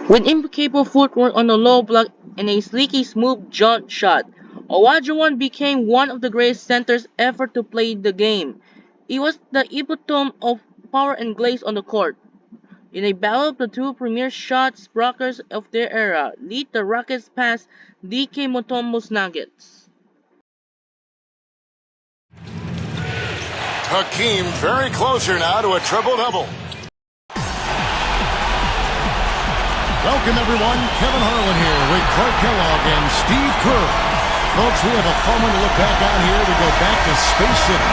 With impeccable footwork on the low block and a sleeky smooth jump shot, Olajuwon became one of the greatest centers ever to play the game. He was the epitome of power and glaze on the court. In a battle of the two premier shot blockers of their era, lead the Rockets past DK Mutombo's Nuggets. Hakeem very closer now to a triple-double. Welcome, everyone. Kevin Harlan here with Clark Kellogg and Steve Kerr. Folks, we have a fun one to look back on here. We go back to Space City,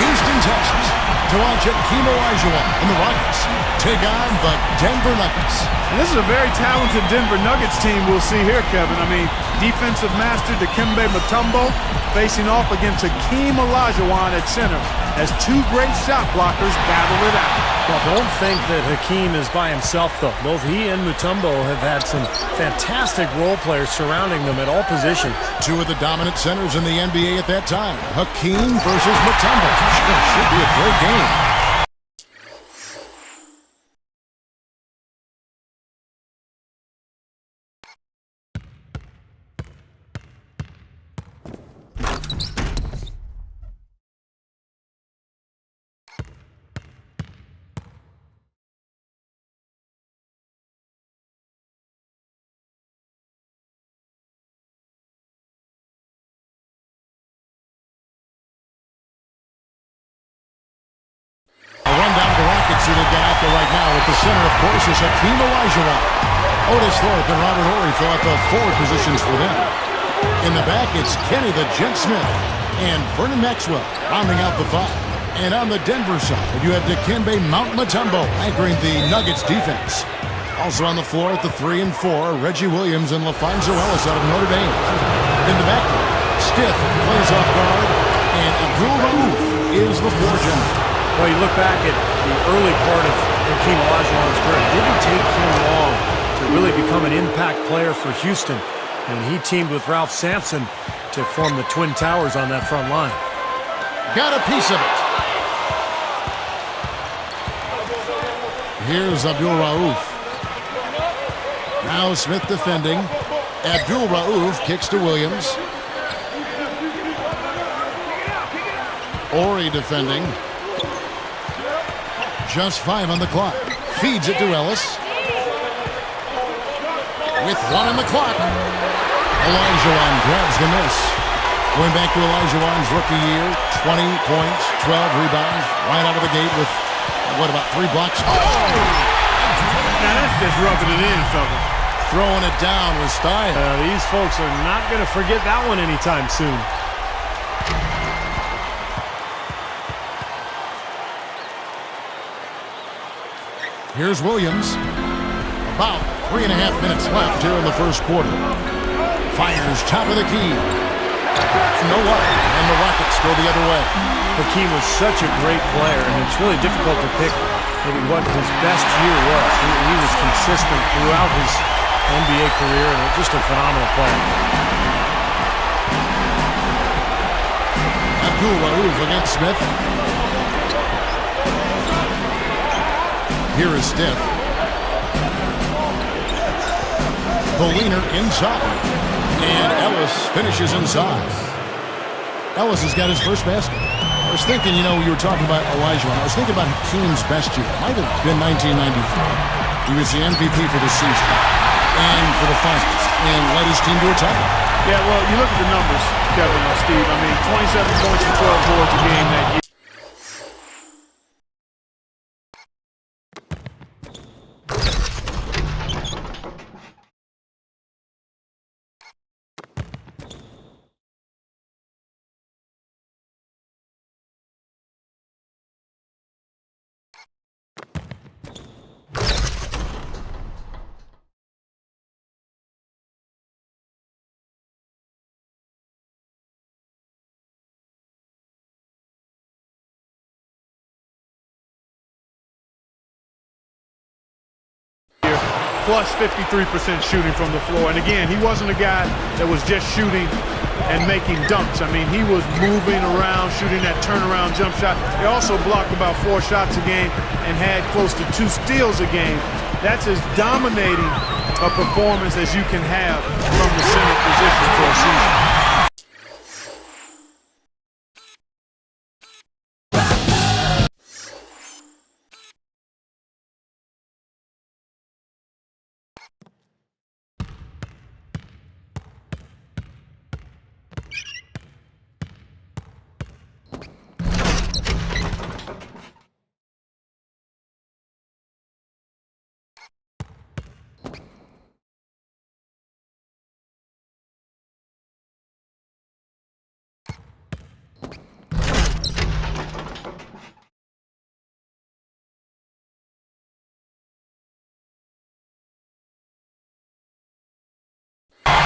Houston, Texas, to watch Hakeem Olajuwon and the Rockets take on the Denver Nuggets. And this is a very talented Denver Nuggets team we'll see here, Kevin. I mean, defensive master Dikembe Mutombo facing off against Hakeem Olajuwon at center as two great shot blockers battle it out. Well, don't think that Hakeem is by himself, though. Both he and Mutombo have had some fantastic role players surrounding them at all positions. Two of the dominant centers in the NBA at that time. Hakeem versus Mutombo. Should be a great game. A rundown of the Rockets who they've got out there right now. At the center, of course, is Hakeem Olajuwon. Otis Thorpe and Robert Horry fill out the forward positions for them. In the back, it's Kenny the Gent Smith and Vernon Maxwell rounding out the five. And on the Denver side, you have Dikembe Mutombo anchoring the Nuggets defense. Also on the floor at the 3 and 4, Reggie Williams and LaFonso Ellis out of Notre Dame. In the back, Stiff plays off guard, and Abdul Rauf is the floor general. Well, you look back at the early part of Hakeem Olajuwon's career. It didn't take him long to really become an impact player for Houston. And he teamed with Ralph Sampson to form the Twin Towers on that front line. Got a piece of it. Here's Abdul Rauf. Now Smith defending. Abdul Rauf kicks to Williams. Horry defending. Just 5 on the clock. Feeds it to Ellis. With 1 on the clock. Olajuwon grabs the miss. Going back to Olajuwon's rookie year. 20 points, 12 rebounds. Right out of the gate with, what, about 3 blocks? Oh! Now that's just rubbing it in, fellas. Throwing it down with style. These folks are not going to forget that one anytime soon. Here's Williams. About 3.5 minutes left here in the first quarter. Fires top of the key. No luck, and the Rockets go the other way. Hakeem was such a great player, and it's really difficult to pick maybe what his best year was. He was consistent throughout his NBA career, and just a phenomenal player. Abdul Rauf against Smith. Here is Stiff. The leaner inside. And Ellis finishes inside. Ellis has got his first basket. I was thinking, you were talking about Olajuwon. I was thinking about Hakeem's best year. It might have been 1994. He was the MVP for the season and for the finals and led his team to a title. Yeah, well, you look at the numbers, Kevin and Steve. I mean, 27 points and 12 boards a game that year. Plus 53% shooting from the floor. And again, he wasn't a guy that was just shooting and making dunks. I mean, he was moving around, shooting that turnaround jump shot. He also blocked about 4 shots a game and had close to 2 steals a game. That's as dominating a performance as you can have from the center position for a season.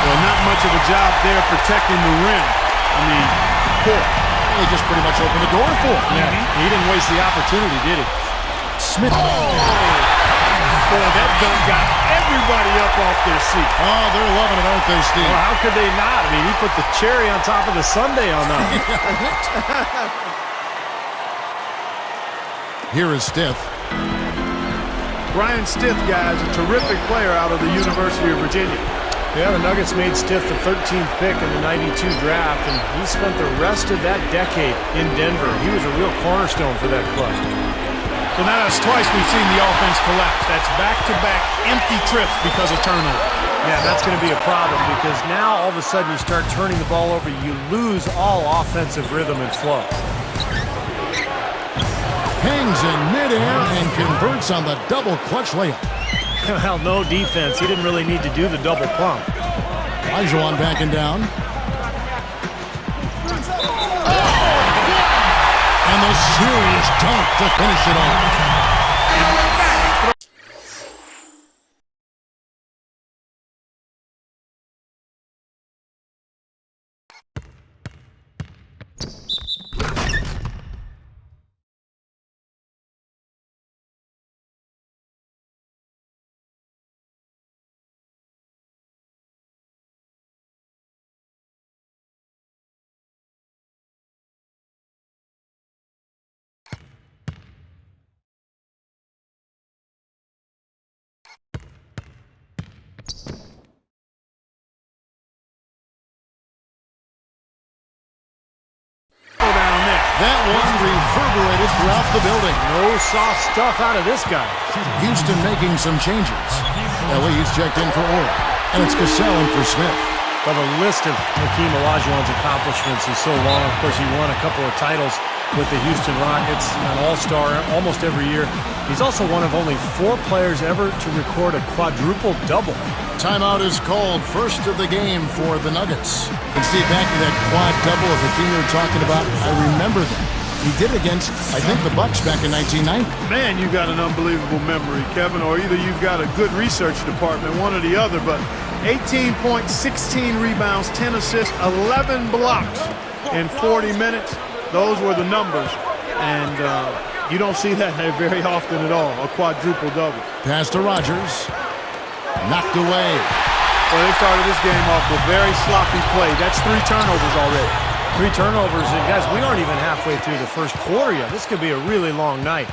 Well, not much of a job there protecting the rim. I mean, poor. They just pretty much opened the door for him. Yeah, he didn't waste the opportunity, did he? Smith. Boy, that dunk got everybody up off their seat. Oh, they're loving it, aren't they, Steve? Well, how could they not? I mean, he put the cherry on top of the sundae on that. Here is Stith. Brian Stith, guys, a terrific player out of the University of Virginia. Yeah, the Nuggets made Stith the 13th pick in the '92 draft, and he spent the rest of that decade in Denver. He was a real cornerstone for that club. So now that's twice we've seen the offense collapse. That's back-to-back empty trips because of turnover. Yeah, that's going to be a problem because now all of a sudden you start turning the ball over, you lose all offensive rhythm and flow. Hangs in midair and converts on the double clutch layup. Well, no defense. He didn't really need to do the double pump. Olajuwon backing down. And the serious dunk to finish it off. That one reverberated throughout the building. No soft stuff out of this guy. Houston making some changes. LA's checked in for Orr. And it's Cassell in for Smith. Well, the list of Hakeem Olajuwon's accomplishments is so long. Of course, he won a couple of titles with the Houston Rockets, an all-star almost every year. He's also one of only 4 players ever to record a quadruple-double. Timeout is called, first of the game for the Nuggets. And Steve, back to that quad double of Hakeem you were talking about, I remember that. He did it against, I think, the Bucks back in 1990. Man, you got an unbelievable memory, Kevin, or either you've got a good research department, one or the other, but 18 points, 16 rebounds, 10 assists, 11 blocks in 40 minutes. Those were the numbers, and you don't see that very often at all, a quadruple-double. Pass to Rogers. Knocked away. Well, they started this game off with very sloppy play. That's 3 turnovers already. 3 turnovers, and guys, we aren't even halfway through the first quarter yet. This could be a really long night.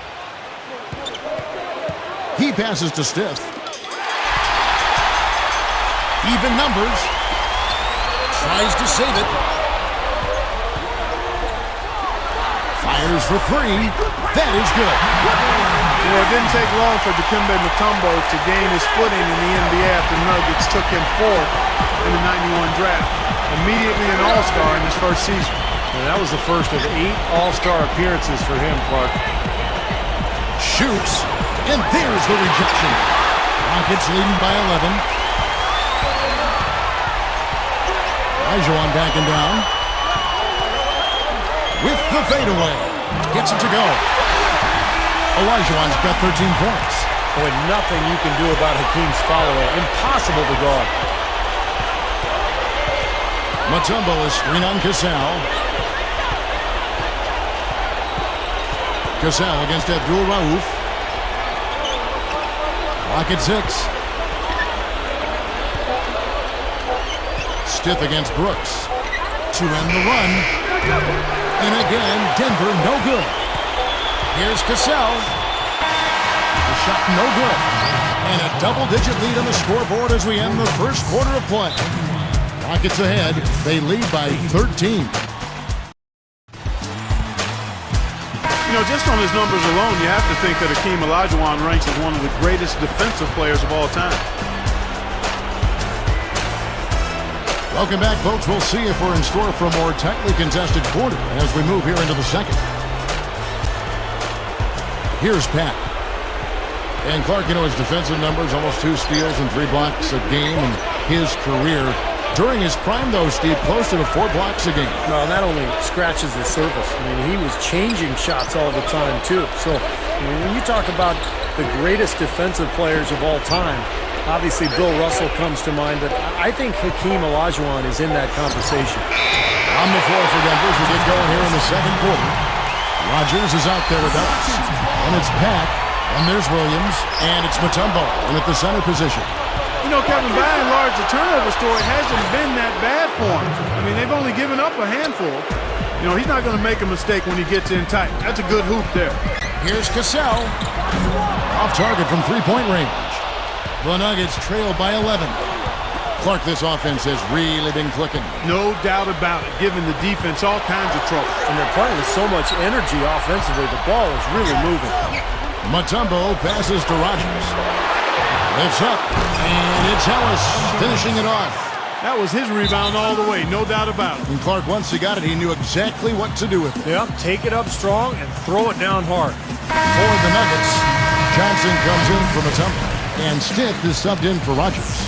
He passes to Stith. Even numbers. Tries to save it. Fires for 3. That is good. Well, it didn't take long for Dikembe Mutombo to gain his footing in the NBA after Nuggets took him 4th in the '91 draft. Immediately an all-star in his first season. And that was the first of 8 all-star appearances for him, Clark. Shoots, and there's the rejection. Rockets leading by 11. Olajuwon backing down. With the fadeaway. Gets it to go. Olajuwon's got 13 points. Boy, nothing you can do about Hakeem's follow-away. Impossible to guard. Mutombo is screen on Cassell. Cassell against Abdul Rauf. Clock at 6. Stith against Brooks. to end the run. And again, Denver no good. Here's Cassell. The shot no good. And a double-digit lead on the scoreboard as we end the first quarter of play. Rockets ahead. They lead by 13. You know, just on his numbers alone, you have to think that Hakeem Olajuwon ranks as one of the greatest defensive players of all time. Welcome back, folks. We'll see if we're in store for a more tightly contested quarter as we move here into the second. Here's Pat. And Clark, you know, his defensive numbers, almost 2 steals and 3 blocks a game in his career. During his prime, though, Steve, close to the 4 blocks a game. Well, that only scratches the surface. I mean, he was changing shots all the time, too. So, I mean, when you talk about the greatest defensive players of all time, obviously Bill Russell comes to mind, but I think Hakeem Olajuwon is in that conversation. On the floor for Denver as we get going here in the second quarter. Rogers is out there with us. And it's Pat. And there's Williams. And it's Mutombo in at the center position. You know, Kevin, by and large, the turnover story hasn't been that bad for him. I mean, they've only given up a handful. You know, he's not going to make a mistake when he gets in tight. That's a good hoop there. Here's Cassell. Off target from three-point range. The Nuggets trail by 11. Clark, this offense has really been clicking. No doubt about it, giving the defense all kinds of trouble. And they're playing with so much energy offensively. The ball is really moving. Mutombo passes to Rogers. Lifts up, and it's Ellis finishing it off. That was his rebound all the way, no doubt about it. And Clark, once he got it, he knew exactly what to do with it. Yep, take it up strong and throw it down hard. For the Nuggets, Johnson comes in for Mutombo, and Stith is subbed in for Rogers.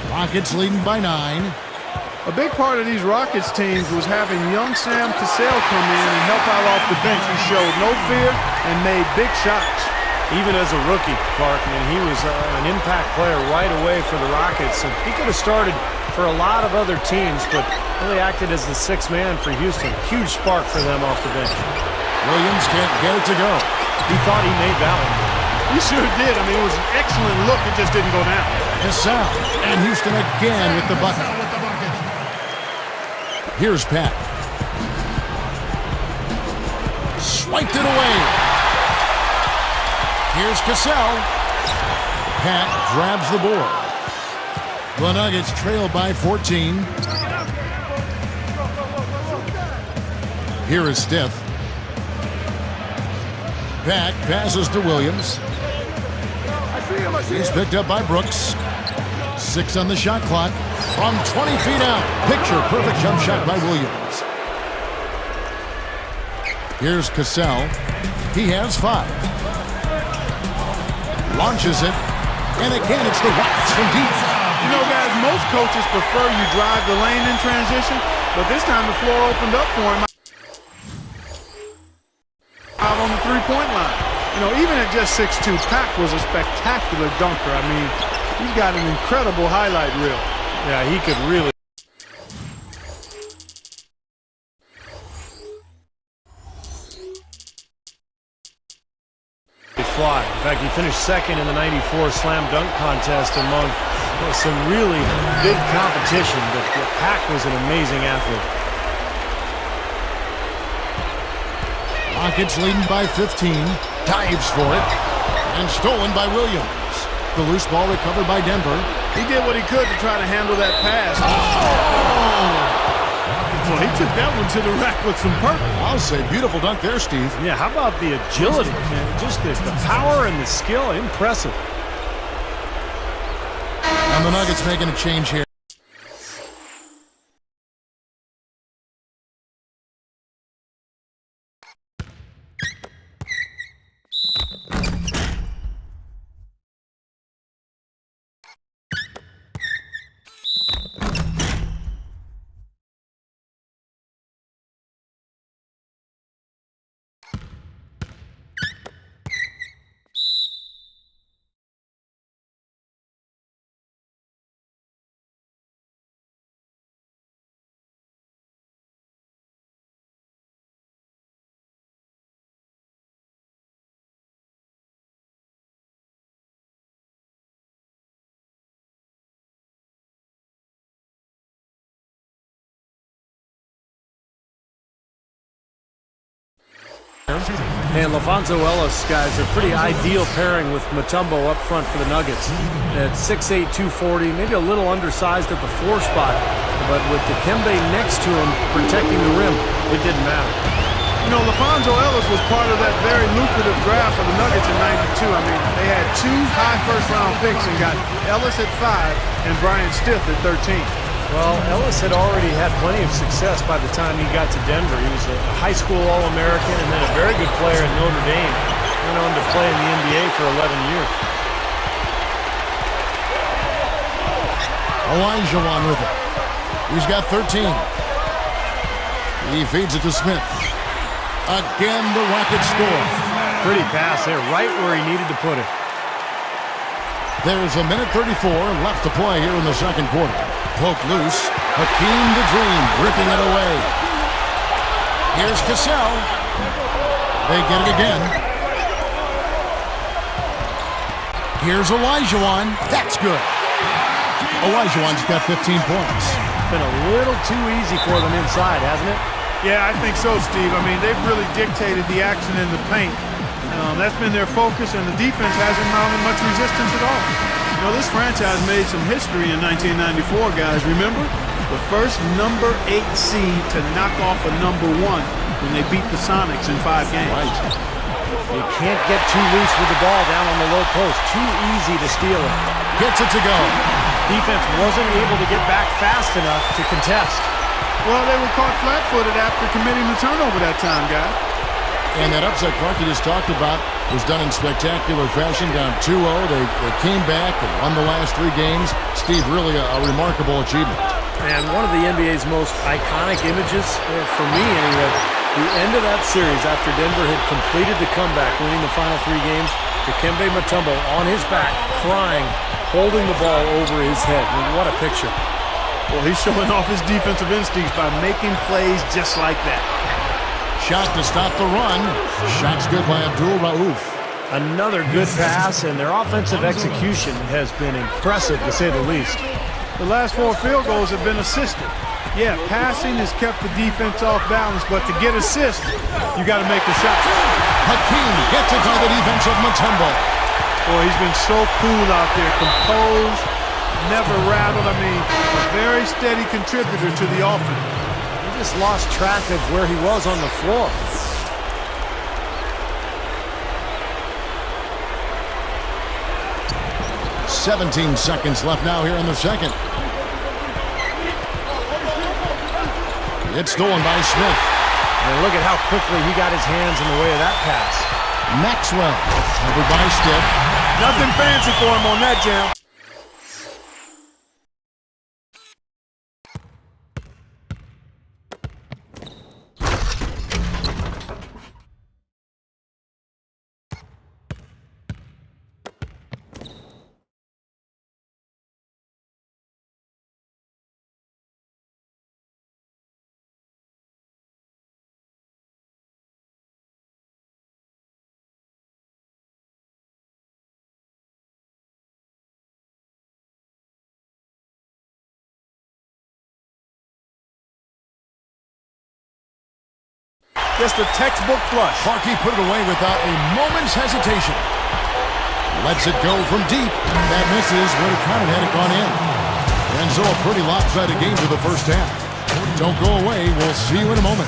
Rockets leading by 9. A big part of these Rockets teams was having young Sam Cassell come in and help out off the bench. He showed no fear and made big shots. Even as a rookie, Clark, I mean, he was an impact player right away for the Rockets. And he could have started for a lot of other teams, but really acted as the 6th man for Houston. Huge spark for them off the bench. Williams can't get it to go. He thought he made that one. He sure did. I mean, it was an excellent look. It just didn't go down. Cassell, and Houston again with the bucket. Here's Pat. Swiped it away. Here's Cassell. Pat grabs the board. The Nuggets trail by 14. Here is Stith. Pat passes to Williams. He's picked up by Brooks. 6 on the shot clock. From 20 feet out. Picture perfect jump shot by Williams. Here's Cassell. He has 5. Launches it. And again, it's the Rockets from deep. You know, guys, most coaches prefer you drive the lane in transition, but this time the floor opened up for him out on the three-point line. You know, even at just 6'2", Pack was a spectacular dunker. I mean, he's got an incredible highlight reel. Yeah, he could really. Fly. In fact, he finished 2nd in the '94 slam dunk contest among some really big competition, but Pack was an amazing athlete. Rockets leading by 15. Dives for it. And stolen by Williams. The loose ball recovered by Denver. He did what he could to try to handle that pass. Well, he took that one to the rack with some purpose. I'll say beautiful dunk there, Steve. Yeah, how about the agility? Man? Just the power and the skill. Impressive. And the Nuggets making a change here. And LaVonzo Ellis, guys, a pretty ideal pairing with Mutombo up front for the Nuggets. At 6'8", 240, maybe a little undersized at the 4 spot, but with Dikembe next to him protecting the rim, it didn't matter. You know, LaVonzo Ellis was part of that very lucrative draft for the Nuggets in '92. I mean, they had 2 high first-round picks and got Ellis at 5 and Brian Stiff at 13. Well, Ellis had already had plenty of success by the time he got to Denver. He was a high school All-American and then a very good player at Notre Dame. Went on to play in the NBA for 11 years. Olajuwon with it. He's got 13. He feeds it to Smith. Again, the Rockets score. Pretty pass there, right where he needed to put it. There's a minute 34 left to play here in the second quarter. Poked loose. Hakeem the Dream ripping it away. Here's Cassell. They get it again. Here's Olajuwon. That's good. Olajuwon's got 15 points. Been a little too easy for them inside, hasn't it? Yeah, I think so, Steve. I mean, they've really dictated the action in the paint. That's been their focus, and the defense hasn't mounted much resistance at all. You know, this franchise made some history in 1994, guys. Remember? The first number 8 seed to knock off a number 1 when they beat the Sonics in 5 games. Right. You can't get too loose with the ball down on the low post. Too easy to steal it. Gets it to go. Defense wasn't able to get back fast enough to contest. Well, they were caught flat-footed after committing the turnover that time, guys. And that upset Clark you just talked about was done in spectacular fashion, down 2-0. They came back and won the last 3 games. Steve, really a remarkable achievement. And one of the NBA's most iconic images, for me anyway, the end of that series after Denver had completed the comeback, winning the final 3 games, Dikembe Mutombo on his back, crying, holding the ball over his head. I mean, what a picture. Well, he's showing off his defensive instincts by making plays just like that. Shot to stop the run. Shot's good by Abdul Rauf. Another good pass, and their offensive execution has been impressive, to say the least. The last 4 field goals have been assisted. Yeah, passing has kept the defense off balance, but to get assists, you got to make the shot. Hakeem gets it by the defense of Mutombo. Boy, he's been so cool out there, composed, never rattled. I mean, a very steady contributor to the offense. He just lost track of where he was on the floor. "17 seconds left now here in the second. It's stolen by Smith. And look at how quickly he got his hands in the way of that pass. Maxwell, covered by Stiff. Nothing fancy for him on that jam. Just a textbook flush. Clarkie put it away without a moment's hesitation. Lets it go from deep. That misses when it kind of had it gone in. And so a pretty lopsided game for the first half. Don't go away. We'll see you in a moment.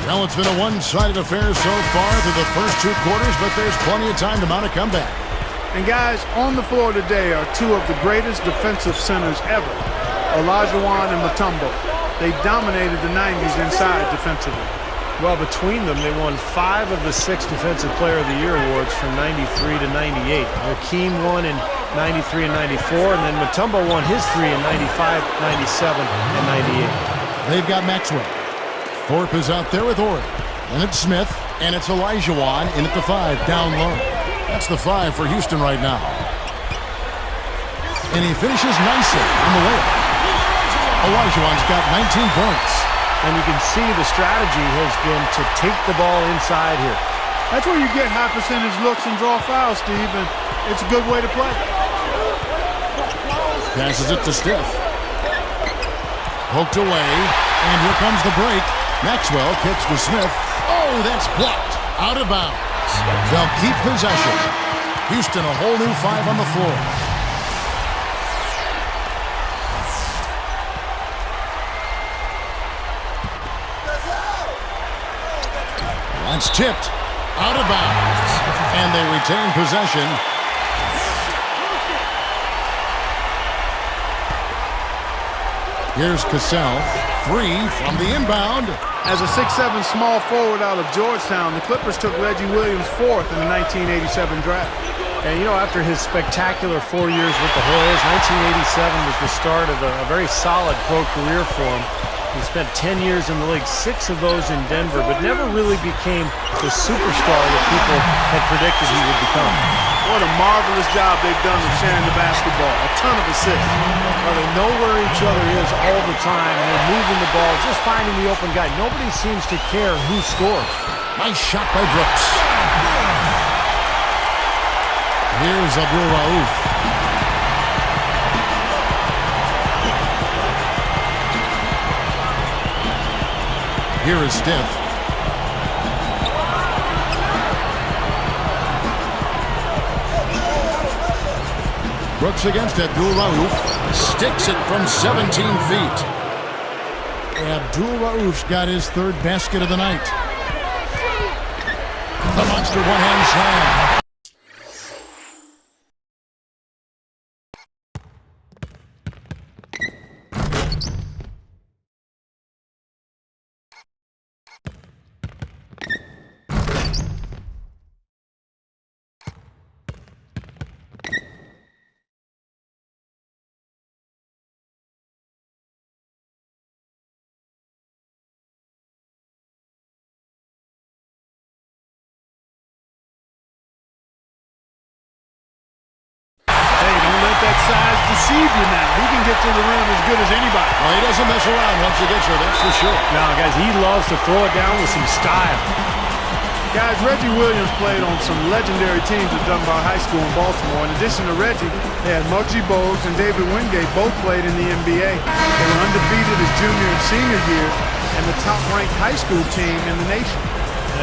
Well, it's been a one-sided affair so far through the first 2 quarters, but there's plenty of time to mount a comeback. And guys, on the floor today are 2 of the greatest defensive centers ever, Olajuwon and Mutombo. They dominated the 90s inside defensively. Well, between them, they won 5 of the 6 Defensive Player of the Year awards from 93 to 98. Hakeem won in 93 and 94, and then Mutombo won his 3 in 95, 97, and 98. They've got Maxwell. Thorpe is out there with Ori. Then it's Smith, and it's Olajuwon in at the 5, down low. That's the 5 for Houston right now. And he finishes nicely on the layup. Olajuwon's got 19 points. And you can see the strategy has been to take the ball inside here. That's where you get high percentage looks and draw fouls, Steve, and it's a good way to play. Passes it to Stiff. Poked away, and here comes the break. Maxwell kicks to Smith. Oh, that's blocked. Out of bounds. They'll keep possession. Houston a whole new 5 on the floor. That's tipped. Out of bounds. And they retain possession. Here's Cassell. 3 from the inbound. As a 6'7" small forward out of Georgetown, the Clippers took Reggie Williams 4th in the 1987 draft. And, you know, after his spectacular 4 years with the Hoyas, 1987 was the start of a very solid pro career for him. He spent 10 years in the league, 6 of those in Denver, but never really became the superstar that people had predicted he would become. What a marvelous job they've done of sharing the basketball. A ton of assists. Well, they know where each other is all the time. They're moving the ball, just finding the open guy. Nobody seems to care who scores. Nice shot by Brooks. Here's Abdul Rauf. Here is Steph. Brooks against Abdul Rauf. Sticks it from 17 feet. Abdul Rauf's got his 3rd basket of the night. The monster one-hand slam. Size deceive you now. He can get to the rim as good as anybody. Well, he doesn't mess around once he gets there, that's for sure. Now, guys, he loves to throw it down with some style. Guys, Reggie Williams played on some legendary teams at Dunbar High School in Baltimore. In addition to Reggie, they had Muggsy Bogues and David Wingate both played in the NBA. They were undefeated his junior and senior years and the top-ranked high school team in the nation.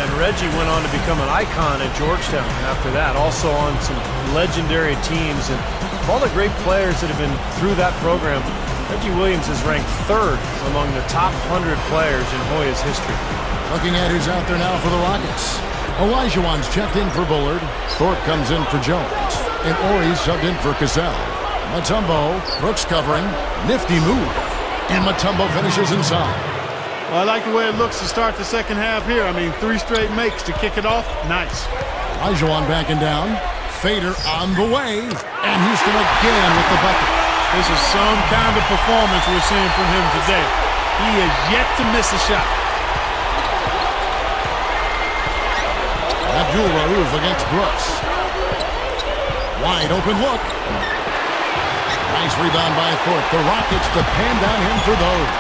And Reggie went on to become an icon at Georgetown after that, also on some legendary teams. And of all the great players that have been through that program, Reggie Williams is ranked 3rd among the top 100 players in Hoyas history. Looking at who's out there now for the Rockets. Olajuwon's checked in for Bullard. Thorpe comes in for Jones. And Ori's subbed in for Cassell. Mutombo, Brooks covering. Nifty move. And Mutombo finishes inside. Well, I like the way it looks to start the second half here. I mean, 3 straight makes to kick it off. Nice. Olajuwon backing down. Fader on the way. And Houston again with the bucket. This is some kind of performance we're seeing from him today. He has yet to miss a shot. Abdul Rauf against Brooks. Wide open look. Nice rebound by Thorpe. The Rockets depend on him for those.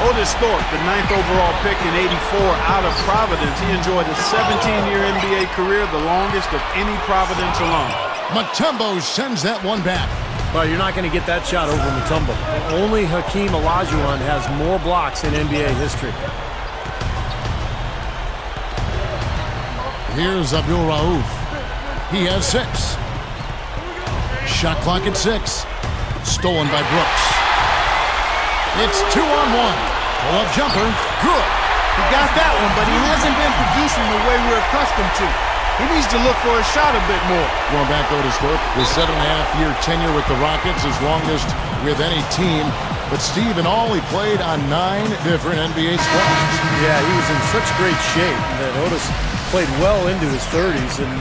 Otis Thorpe, the 9th overall pick in '84 out of Providence. He enjoyed a 17-year NBA career, the longest of any Providence alum. Mutombo sends that one back. Well, you're not going to get that shot over Mutombo. Only Hakeem Olajuwon has more blocks in NBA history. Here's Abdul Rauf. He has 6. Shot clock at 6. Stolen by Brooks. It's 2-on-1. Pull-up jumper. Good. He got that one, but he hasn't been producing the way we're accustomed to. He needs to look for a shot a bit more. Going back to Otis Thorpe, his 7.5-year tenure with the Rockets, his longest with any team. But Steve, in all, he played on 9 different NBA squads. Yeah, he was in such great shape that Otis played well into his 30s and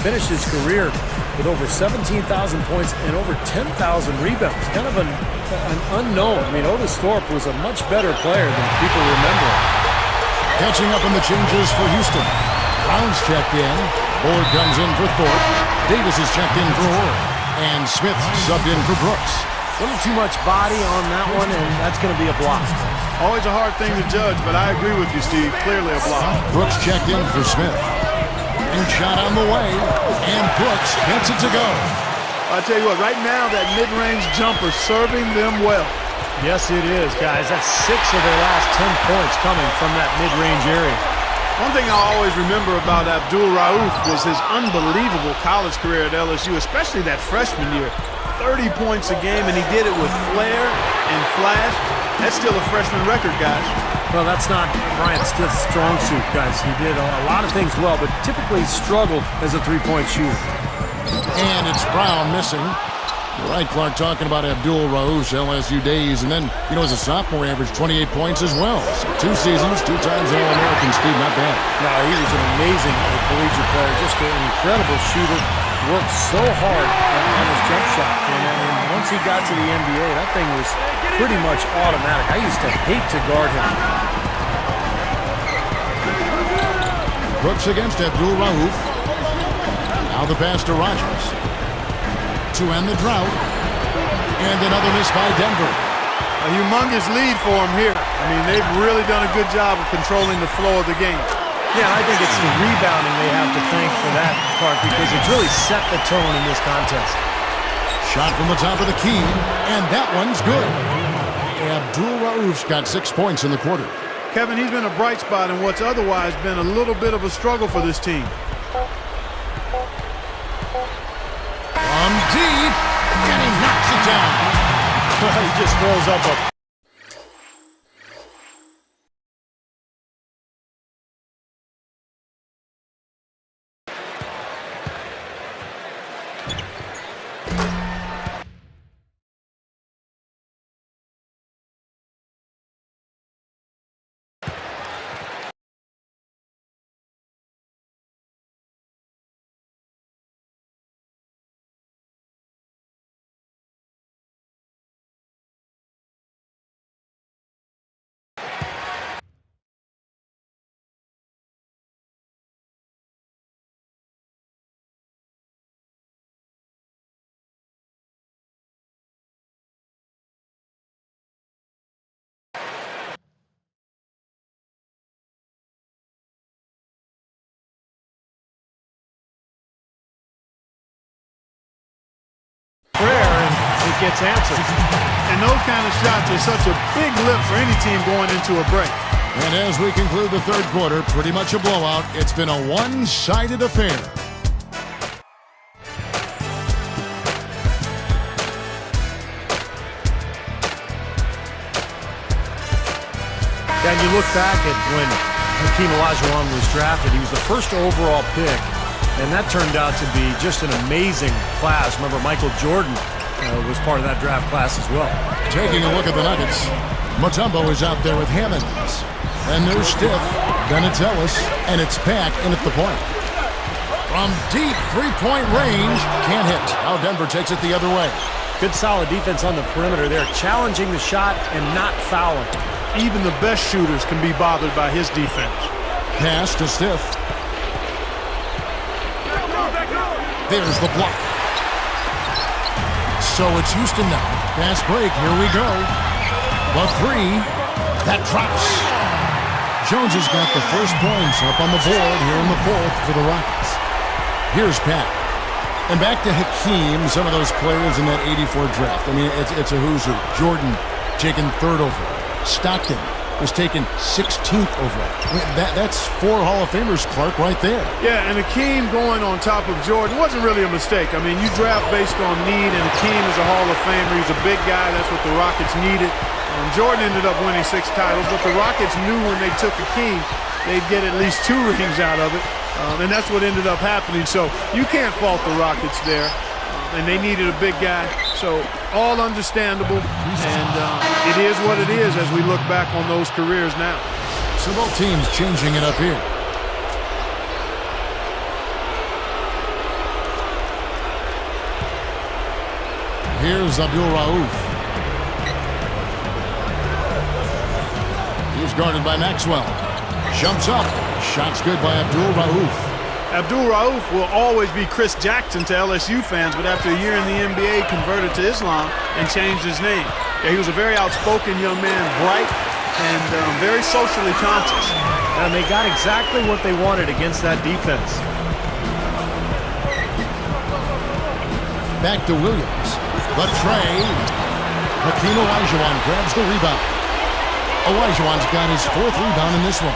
finished his career with over 17,000 points and over 10,000 rebounds. Kind of an unknown. I mean, Otis Thorpe was a much better player than people remember. Catching up on the changes for Houston. Brown's checked in. Bullard comes in for Thorpe. Davis is checked in for Orr. And Smith subbed in for Brooks. A little too much body on that one, and that's going to be a block. Always a hard thing to judge, but I agree with you, Steve. Clearly a block. Brooks checked in for Smith. And shot on the way. And Brooks gets it to go. I tell you what, right now that mid-range jumper serving them well. Yes, it is, guys. That's 6 of their last 10 points coming from that mid-range area. One thing I always remember about Abdul Rauf was his unbelievable college career at LSU, especially that freshman year. 30 points a game, and he did it with flair and flash. That's still a freshman record, guys. Well, that's not Bryant Stiff's strong suit, guys. He did a lot of things well, but typically struggled as a three-point shooter. And it's Brown missing. You're right, Clark, talking about Abdul Rauf's LSU days. And then, as a sophomore, he averaged 28 points as well. So 2 seasons, 2 times All-American, Steve, not bad. No, he was an amazing collegiate player, just an incredible shooter. Worked so hard on his jump shot. And once he got to the NBA, that thing was pretty much automatic. I used to hate to guard him. Brooks against Abdul Rauf. Now the pass to Rogers to end the drought. And another miss by Denver. A humongous lead for him here. I mean, they've really done a good job of controlling the flow of the game. Yeah, I think it's the rebounding they have to thank for that, Clark, because it's really set the tone in this contest. Shot from the top of the key, and that one's good. Abdul Rauf's got 6 points in the quarter. Kevin, he's been a bright spot in what's otherwise been a little bit of a struggle for this team. From deep, and he knocks it down. He just throws up a... It gets answered. And those kind of shots are such a big lift for any team going into a break. And as we conclude the third quarter, pretty much a blowout. It's been a one-sided affair. And you look back at when Hakeem Olajuwon was drafted, he was the first overall pick, and that turned out to be just an amazing class. Remember, Michael Jordan was part of that draft class as well. Taking a look at the Nuggets, Mutombo is out there with Hammonds. And no stiff, then it's Ellis, and it's Pack in at the point. From deep three-point range, can't hit. Now Denver takes it the other way. Good solid defense on the perimeter there, challenging the shot and not fouling. Even the best shooters can be bothered by his defense. Pass to Stiff. There's the block. So it's Houston now. Fast break, here we go. The three, that drops. Jones has got the first points up on the board here in the fourth for the Rockets. Here's Pat. And back to Hakeem, some of those players in that 84 draft. I mean, it's a who's who. Jordan taken third overall. Stockton was taken 16th overall. That's 4 Hall of Famers, Clark, right there. Yeah, and Hakeem going on top of Jordan wasn't really a mistake. I mean, you draft based on need, and Hakeem is a Hall of Famer. He's a big guy. That's what the Rockets needed. Jordan ended up winning 6 titles, but the Rockets knew when they took Hakeem, they'd get at least 2 rings out of it, and that's what ended up happening. So you can't fault the Rockets there, and they needed a big guy. So all understandable, and it is what it is as we look back on those careers now. So both teams changing it up here. Here's Abdul Rauf. He's guarded by Maxwell. Jumps up. Shot's good by Abdul Rauf. Abdul Rauf will always be Chris Jackson to LSU fans, but after a year in the NBA, converted to Islam and changed his name. Yeah, he was a very outspoken young man, bright and very socially conscious. And they got exactly what they wanted against that defense. Back to Williams. The tray. Hakeem Olajuwon grabs the rebound. Olajuwon's got his 4th rebound in this one.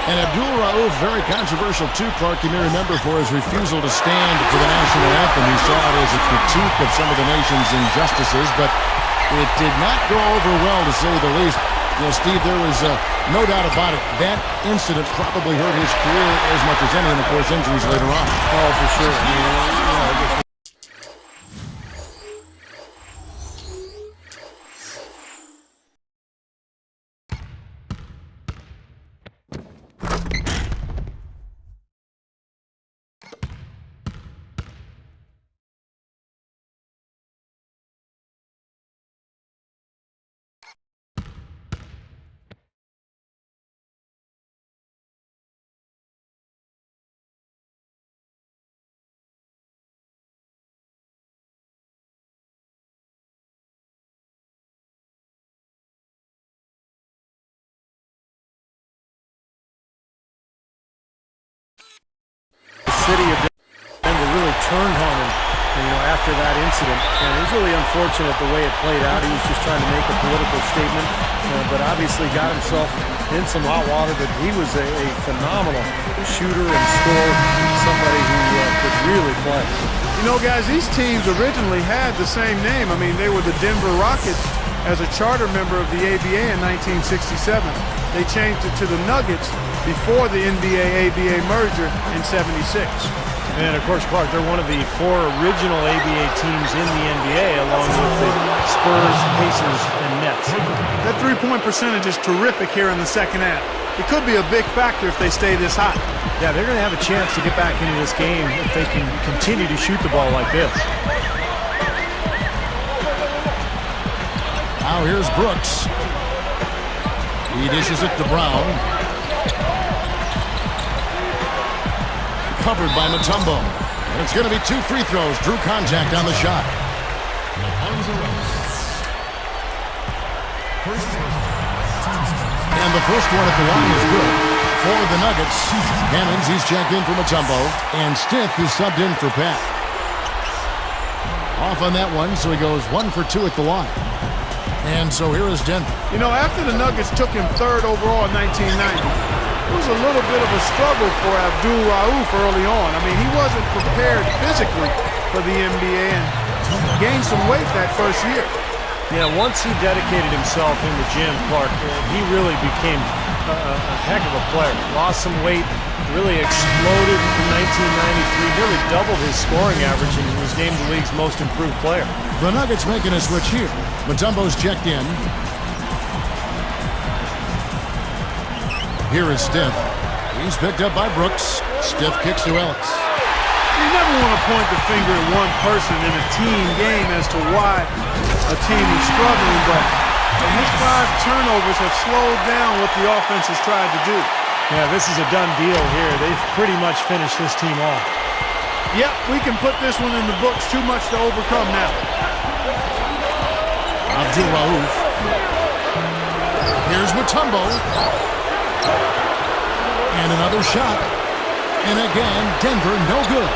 And Abdul-Rauf, very controversial too, Clark. You may remember for his refusal to stand for the national anthem. He saw it as a critique of some of the nation's injustices, but it did not go over well, to say the least. You know, Steve, there was no doubt about it. That incident probably hurt his career as much as any, and of course injuries later on. Oh, for sure. The city of Denver really turned on him, after that incident, and it was really unfortunate the way it played out. He was just trying to make a political statement, but obviously got himself in some hot water. But he was a phenomenal shooter and scorer, somebody who could really play. You know, guys, these teams originally had the same name. I mean, they were the Denver Rockets as a charter member of the ABA in 1967. They changed it to the Nuggets before the NBA-ABA merger in '76. And, of course, Clark, they're one of the 4 original ABA teams in the NBA, along with the Spurs, Pacers, and Nets. That three-point percentage is terrific here in the second half. It could be a big factor if they stay this hot. Yeah, they're going to have a chance to get back into this game if they can continue to shoot the ball like this. Now here's Brooks. He dishes it to Brown. Covered by Mutombo. And it's going to be 2 free throws. Drew contact on the shot. And the first one at the line is good. For the Nuggets, Cannons, he's checked in for Mutombo. And Stith, he's subbed in for Pat. Off on that one, so he goes 1 for 2 at the line. And so here is Denver. You know, after the Nuggets took him 3rd overall in 1990, it was a little bit of a struggle for Abdul-Rauf early on. I mean, he wasn't prepared physically for the NBA and gained some weight that first year. Yeah, once he dedicated himself in the gym, Clark, he really became a heck of a player. Lost some weight, really exploded in 1993, nearly doubled his scoring average, and was named the league's most improved player. The Nuggets making a switch here. Mutombo's checked in. Here is Stith. He's picked up by Brooks. Stith kicks to Ellis. You never want to point the finger at one person in a team game as to why a team is struggling, but his 5 turnovers have slowed down what the offense has tried to do. Yeah, this is a done deal here. They've pretty much finished this team off. Yep, we can put this one in the books. Too much to overcome now. Abdul-Rauf. Here's Mutombo. And another shot. And again, Denver no good.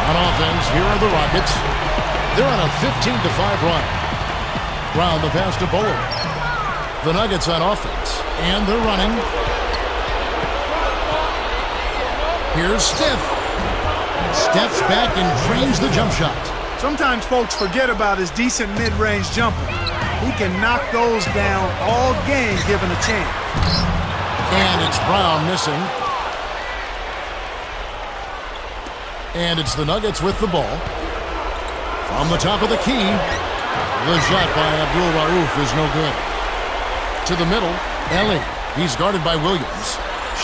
On offense, here are the Rockets. They're on a 15-5 run. Brown the pass to Bowler. The Nuggets on offense. And they're running. Here's Stith. Steps back and trains the jump shot. Sometimes folks forget about his decent mid-range jumper. He can knock those down all game given a chance. And it's Brown missing. And it's the Nuggets with the ball. From the top of the key, the shot by Abdul-Rauf is no good. To the middle, Ellie. He's guarded by Williams.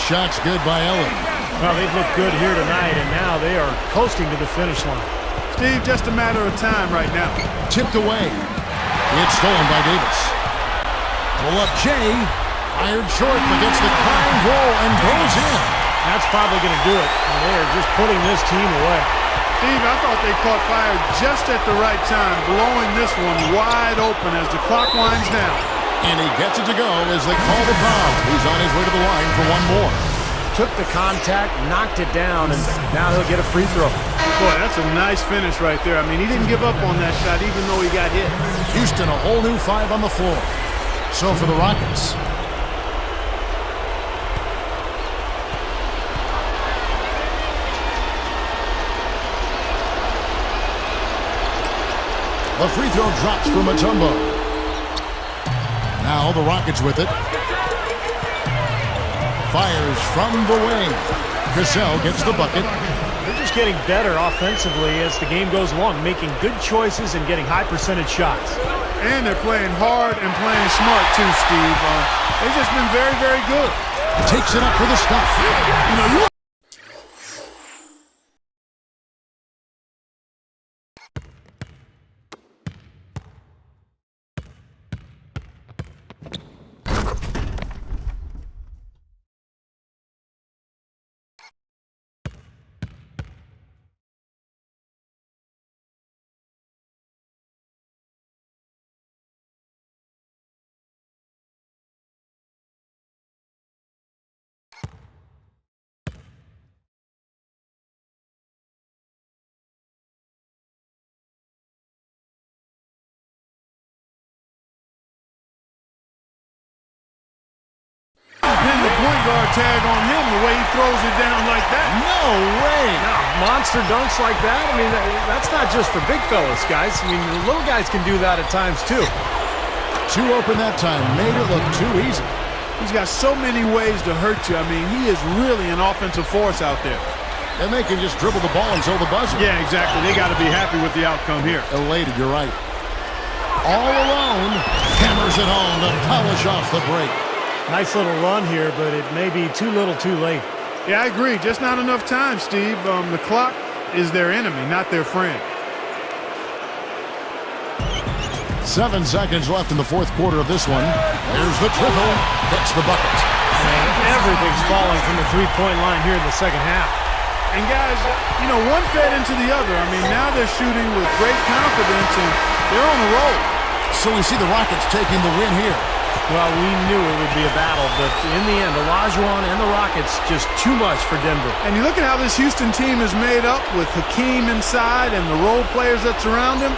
Shot's good by Ellie. Well, they've looked good here tonight, and now they are coasting to the finish line. Steve, just a matter of time right now. Tipped away. It's stolen by Davis. Pull up Jay. Fired short, but gets the crown roll and goes in. That's probably going to do it. They are just putting this team away. Steve, I thought they caught fire just at the right time, blowing this one wide open as the clock winds down. And he gets it to go as they call the foul. He's on his way to the line for one more. Took the contact, knocked it down, and now he'll get a free throw. Boy, that's a nice finish right there. I mean, he didn't give up on that shot even though he got hit. Houston, a whole new 5 on the floor. So for the Rockets, the free throw drops for Mutombo. Now the Rockets with it. Fires from the wing. Cassell gets the bucket. They're just getting better offensively as the game goes along, making good choices and getting high percentage shots. And they're playing hard and playing smart too, Steve. They've just been very, very good. Takes it up for the stuff. Pin the point guard tag on him the way he throws it down like that. No way. No, monster dunks like that, I mean, that's not just for big fellas, guys. I mean, the little guys can do that at times, too. Too open that time. Made it look too easy. He's got so many ways to hurt you. I mean, he is really an offensive force out there. And they can just dribble the ball until the buzzer. Yeah, exactly. They got to be happy with the outcome here. Elated, you're right. All alone. Hammers it home to polish off the break. Nice little run here, but it may be too little too late. Yeah, I agree. Just not enough time, Steve. The clock is their enemy, not their friend. 7 seconds left in the fourth quarter of this one. There's the triple. Gets the bucket. And everything's falling from the three-point line here in the second half. And guys, you know, one fed into the other. I mean, now they're shooting with great confidence, and they're on the roll. So we see the Rockets taking the win here. Well, we knew it would be a battle, but in the end, Olajuwon and the Rockets just too much for Denver. And you look at how this Houston team is made up with Hakeem inside and the role players that surround him.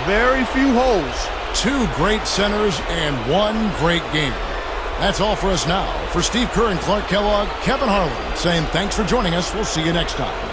Very few holes. 2 great centers and 1 great game. That's all for us now. For Steve Kerr and Clark Kellogg, Kevin Harlan saying thanks for joining us. We'll see you next time.